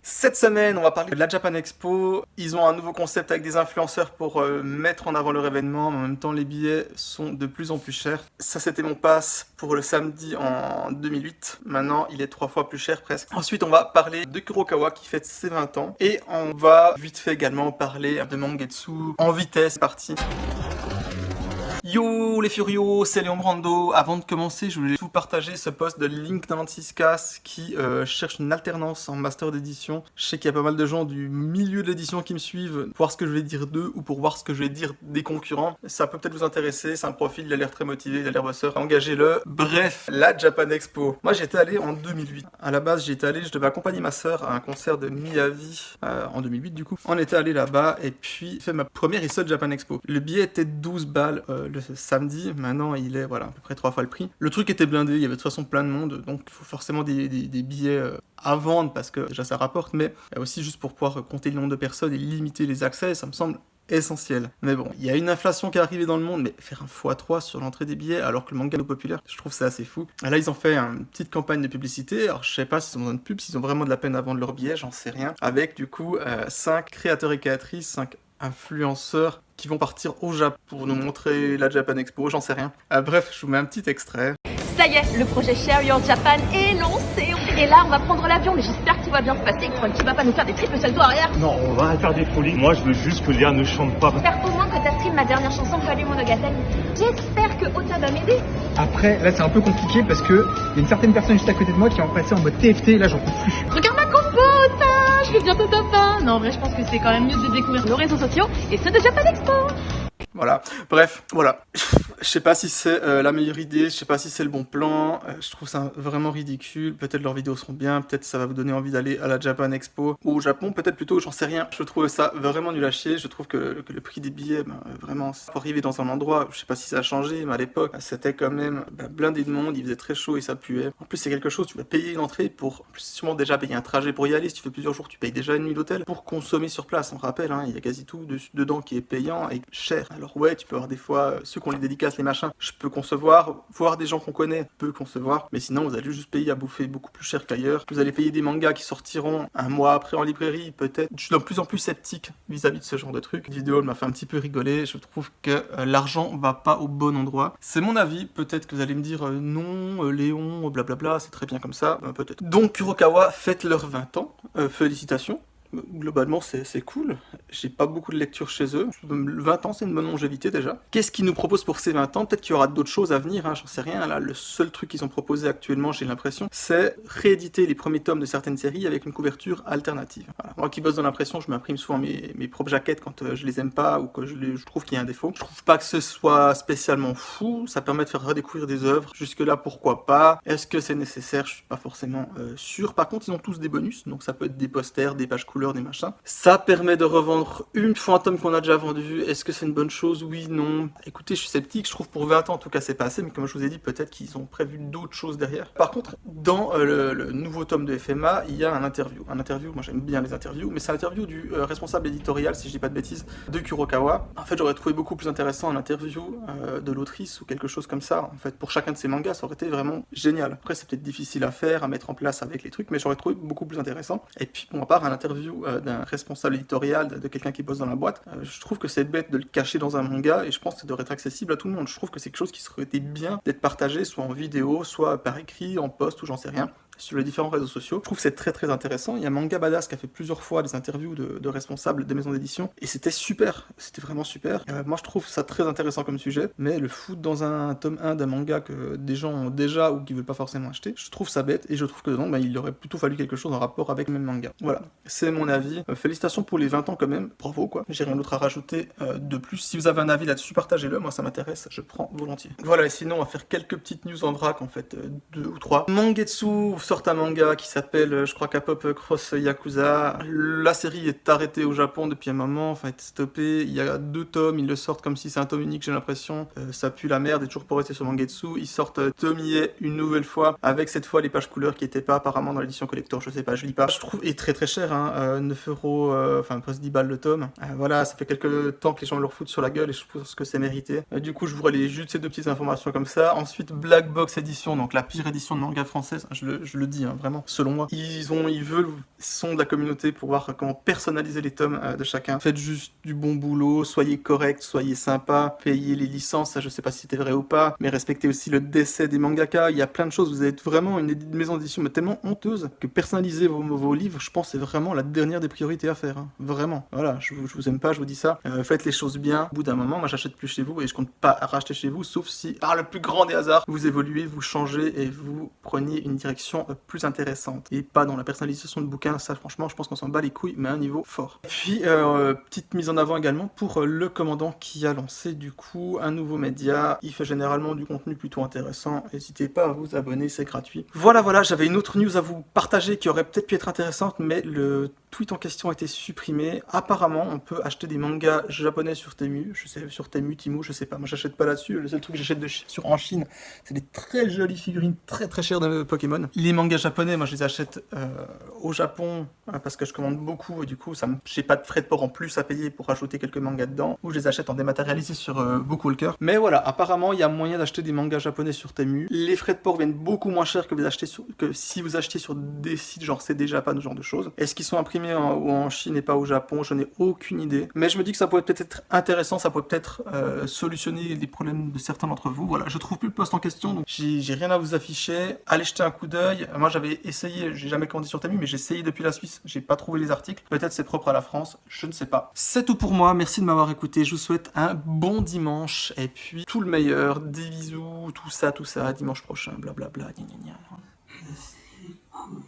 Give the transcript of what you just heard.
Cette semaine, on va parler de la Japan Expo. Ils ont un nouveau concept avec des influenceurs pour mettre en avant leur événement, mais en même temps, les billets sont de plus en plus chers. Ça, c'était mon pass pour le samedi en 2008. Maintenant, il est 3 fois plus cher presque. Ensuite, on va parler de Kurokawa qui fête ses 20 ans. Et on va vite fait également parler de Mangetsu en vitesse. Parti. Yo les furios, c'est Léon Brando. Avant de commencer, je voulais vous partager ce post de Link96Cas qui cherche une alternance en master d'édition. Je sais qu'il y a pas mal de gens du milieu de l'édition qui me suivent pour voir ce que je vais dire d'eux ou pour voir ce que je vais dire des concurrents. Ça peut peut-être vous intéresser, c'est un profil, il a l'air très motivé, il a l'air bosseur. Engagez-le. Bref, la Japan Expo. Moi j'étais allé en 2008. À la base j'étais allé, je devais accompagner ma sœur à un concert de Miyavi en 2008 du coup. On était allé là-bas et puis fait ma première et seule Japan Expo. Le billet était 12 balles. Le samedi, maintenant il est voilà, à peu près 3 fois le prix. Le truc était blindé, il y avait de toute façon plein de monde, donc il faut forcément des billets à vendre parce que déjà ça rapporte, mais aussi juste pour pouvoir compter le nombre de personnes et limiter les accès, ça me semble essentiel. Mais bon, il y a une inflation qui est arrivée dans le monde, mais faire un x3 sur l'entrée des billets alors que le manga est populaire, je trouve ça assez fou. Là ils ont fait une petite campagne de publicité, alors je sais pas s'ils ont besoin de pub, s'ils ont vraiment de la peine à vendre leurs billets, j'en sais rien, avec du coup 5 créateurs et créatrices, 5 influenceurs qui vont partir au Japon pour nous montrer la Japan Expo, j'en sais rien. Bref, je vous mets un petit extrait. Ça y est, le projet Share Your Japan est lancé. Et là, on va prendre l'avion, mais j'espère qu'il va bien se passer, qu'il va pas nous faire des triples saltos arrière. Non, on va faire des folies. Moi, je veux juste que Léa ne chante pas. J'espère au moins que t'as stream ma dernière chanson, Kalu Monogatari. J'espère que Ota va m'aider. Après, là, c'est un peu compliqué parce que y a une certaine personne juste à côté de moi qui est en passé en mode TFT, et là, j'en peux plus. Regarde ma compo, Ota. Je vais bientôt top 1. Non, en vrai, je pense que c'est quand même mieux de découvrir nos réseaux sociaux et ceux de Japan Expo. Voilà, bref, voilà. Je sais pas si c'est la meilleure idée, je sais pas si c'est le bon plan, je trouve ça vraiment ridicule, peut-être leurs vidéos seront bien, peut-être ça va vous donner envie d'aller à la Japan Expo, ou au Japon, peut-être plutôt, j'en sais rien. Je trouve ça vraiment nul à chier, je trouve que le prix des billets, vraiment, pour arriver dans un endroit, je sais pas si ça a changé, mais à l'époque, c'était quand même blindé de monde, il faisait très chaud et ça puait. En plus, c'est quelque chose, tu vas payer une entrée pour, sûrement déjà payer un trajet pour y aller, si tu fais plusieurs jours, tu payes déjà une nuit d'hôtel, pour consommer sur place, on rappelle, hein, il y a quasi tout dedans qui est payant et cher. Alors ouais, tu peux avoir des fois ceux qui ont les dédicaces, les machins, je peux concevoir, voir des gens qu'on connaît, peut concevoir, mais sinon vous allez juste payer à bouffer beaucoup plus cher qu'ailleurs. Vous allez payer des mangas qui sortiront un mois après en librairie, peut-être. Je suis de plus en plus sceptique vis-à-vis de ce genre de truc. Cette vidéo m'a fait un petit peu rigoler, je trouve que l'argent va pas au bon endroit. C'est mon avis, peut-être que vous allez me dire non, Léon, blablabla, c'est très bien comme ça, peut-être. Donc Kurokawa fête leurs 20 ans, félicitations. Globalement, c'est cool. J'ai pas beaucoup de lecture chez eux. 20 ans, c'est une bonne longévité déjà. Qu'est-ce qu'ils nous proposent pour ces 20 ans? Peut-être qu'il y aura d'autres choses à venir, hein, j'en sais rien. Là, le seul truc qu'ils ont proposé actuellement, j'ai l'impression, c'est rééditer les premiers tomes de certaines séries avec une couverture alternative. Voilà. Moi qui bosse dans l'impression, je m'imprime souvent mes propres jaquettes quand je les aime pas ou que je trouve qu'il y a un défaut. Je trouve pas que ce soit spécialement fou. Ça permet de faire redécouvrir des œuvres. Jusque-là, pourquoi pas? Est-ce que c'est nécessaire? Je suis pas forcément sûr. Par contre, ils ont tous des bonus, donc ça peut être des posters, des pages couleurs, des machins. Ça permet de revendre une fois un tome qu'on a déjà vendu. Est-ce que c'est une bonne chose? Oui, non. Écoutez, je suis sceptique. Je trouve pour 20 ans, en tout cas, c'est pas assez. Mais comme je vous ai dit, peut-être qu'ils ont prévu d'autres choses derrière. Par contre, dans le nouveau tome de FMA, il y a un interview. Un interview, moi j'aime bien les interviews, mais c'est l'interview du responsable éditorial, si je dis pas de bêtises, de Kurokawa. En fait, j'aurais trouvé beaucoup plus intéressant un interview de l'autrice ou quelque chose comme ça. En fait, pour chacun de ces mangas, ça aurait été vraiment génial. Après, c'est peut-être difficile à faire, à mettre en place avec les trucs, mais j'aurais trouvé beaucoup plus intéressant. Et puis, bon, à part un interview d'un responsable éditorial, de quelqu'un qui bosse dans la boîte, je trouve que c'est bête de le cacher dans un manga et je pense que ça devrait être accessible à tout le monde. Je trouve que c'est quelque chose qui serait été bien d'être partagé soit en vidéo, soit par écrit, en post ou j'en sais rien, sur les différents réseaux sociaux. Je trouve que c'est très très intéressant. Il y a Manga Badass qui a fait plusieurs fois des interviews de responsables des maisons d'édition et c'était super, c'était vraiment super. Moi je trouve ça très intéressant comme sujet, mais le foutre dans un tome 1 d'un manga que des gens ont déjà ou qui veulent pas forcément acheter, je trouve ça bête et je trouve que dedans il aurait plutôt fallu quelque chose en rapport avec le même manga. Voilà, c'est mon avis. Félicitations pour les 20 ans quand même, bravo quoi. J'ai rien d'autre à rajouter de plus. Si vous avez un avis là-dessus, partagez-le, moi ça m'intéresse, je prends volontiers. Voilà, et sinon on va faire quelques petites news en vrac en fait, 2 ou 3. Mangetsu sort un manga qui s'appelle, je crois, K-pop Cross Yakuza. La série est arrêtée au Japon depuis un moment, enfin, elle est stoppée. Il y a 2 tomes, ils le sortent comme si c'est un tome unique, j'ai l'impression. Ça pue la merde, et toujours pour rester sur Mangetsu. Ils sortent Tomie une nouvelle fois, avec cette fois les pages couleurs qui étaient pas apparemment dans l'édition collector, je sais pas, je lis pas. Je trouve, et très très cher, hein, 9 euros, enfin presque 10 balles le tome. Voilà, ça fait quelques temps que les gens leur foutent sur la gueule, et je pense que c'est mérité. Du coup, je vous relais juste ces 2 petites informations comme ça. Ensuite, Black Box édition, donc la pire édition de manga française. Je je le dis, hein, vraiment, selon moi. Ils sont de la communauté pour voir comment personnaliser les tomes de chacun. Faites juste du bon boulot, soyez correct, soyez sympa, payez les licences, ça je sais pas si c'était vrai ou pas, mais respectez aussi le décès des mangaka, il y a plein de choses, vous êtes vraiment une maison d'édition mais tellement honteuse que personnaliser vos livres, je pense c'est vraiment la dernière des priorités à faire, hein. Vraiment. Voilà, je vous aime pas, je vous dis ça. Faites les choses bien. Au bout d'un moment, moi j'achète plus chez vous et je compte pas racheter chez vous, sauf si, par le plus grand des hasards, vous évoluez, vous changez et vous preniez une direction plus intéressante. Et pas dans la personnalisation de bouquins, ça franchement, je pense qu'on s'en bat les couilles, mais à un niveau fort. Puis, petite mise en avant également pour le commandant qui a lancé du coup un nouveau média. Il fait généralement du contenu plutôt intéressant. N'hésitez pas à vous abonner, c'est gratuit. Voilà, j'avais une autre news à vous partager qui aurait peut-être pu être intéressante, mais le tweet en question a été supprimé. Apparemment, on peut acheter des mangas japonais sur Temu, sur Temu, je sais pas, moi j'achète pas là-dessus, le seul truc que j'achète en Chine, c'est des très jolies figurines très très chères de Pokémon. Les mangas japonais, moi je les achète au Japon, parce que je commande beaucoup, et du coup, j'ai pas de frais de port en plus à payer pour rajouter quelques mangas dedans, ou je les achète en dématérialisé sur Bookwalker. Mais voilà, apparemment, il y a moyen d'acheter des mangas japonais sur Temu. Les frais de port viennent beaucoup moins cher que si vous achetez sur des sites genre CD Japan, ce genre de choses. Est-ce qu'ils sont imprimés en Chine et pas au Japon? Je n'ai aucune idée. Mais je me dis que ça pourrait peut-être être intéressant, ça pourrait peut-être solutionner les problèmes de certains d'entre vous. Voilà, je trouve plus le post en question, donc j'ai rien à vous afficher. Allez jeter un coup d'œil. Moi j'avais essayé, j'ai jamais commandé sur Temu, mais j'ai essayé depuis la Suisse. J'ai pas trouvé les articles. Peut-être c'est propre à la France, je ne sais pas. C'est tout pour moi, merci de m'avoir écouté. Je vous souhaite un bon dimanche et puis tout le meilleur. Des bisous, tout ça, dimanche prochain, blablabla, gna gna gna. C'est cool.